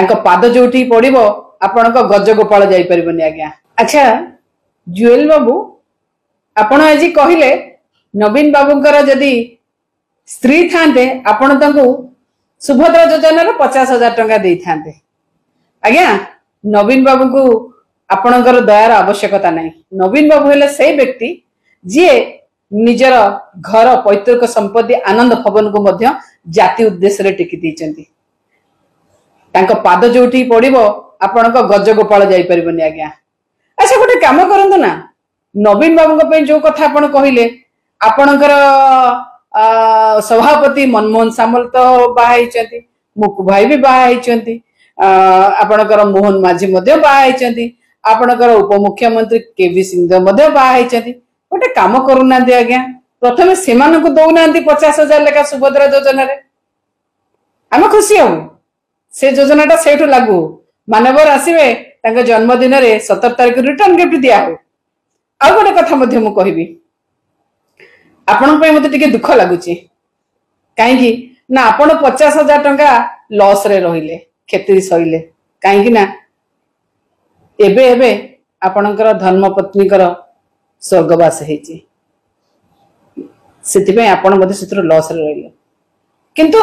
पाद जो पड़ो आपण गजगोपाल जापरबनी आज्ञा। अच्छा जुएल बाबू आपण आज कहले नवीन बाबूंकर जदि स्त्री थांते आपण तांको सुभद्रा योजनार 50,000 टंका दे थांते। आज्ञा नवीन बाबू को आपणकर दयार आवश्यकता नहीं। नवीन बाबू हेले से व्यक्ति जी निजर घर पैतृक संपत्ति आनंद भवन को मध्य जाति उद्देश्य रे टिकी दैचंती। तांको पाद जोठी पड़िबो आपण गजगोपाल जापरबनी आज्ञा। अच्छा गोटे काम करंतु ना नवीन बाबू पे जो कथा आपण कहले आपणकर सभापति मनमोहन सामल तो बाहाई मुकु भाई भी बाहाई आपणकर मोहन माझी मध्य बाहाई आपणकर उपमुख्यमंत्री केवी सिंह मध्य बाहाई गोटे काम करूना आज्ञा प्रथम से दौना 50,000 लेखा सुभद्रा योजना रे आम खुशी हूँ से योजना से लागू मानवर आसवे जन्मदिन रे 17 तारिख रिटर्न गिफ्ट दिया हो। आ गोटे कथा मध्य मु कहबी आपण पे मते टिके दुख लागुची काहेकि ना आपण 50,000 टंका लॉस रे रहिले खेती सहिले काहेकि ना एबे एबे आपणकर धर्मपत्नीकर स्वर्गवास हेची सेति पे आपण मते सेत्र लॉस रे रहिले किंतु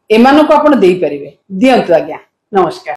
एमानको आपण देई परिबे दियंतु आज्ञा। नमस्कार।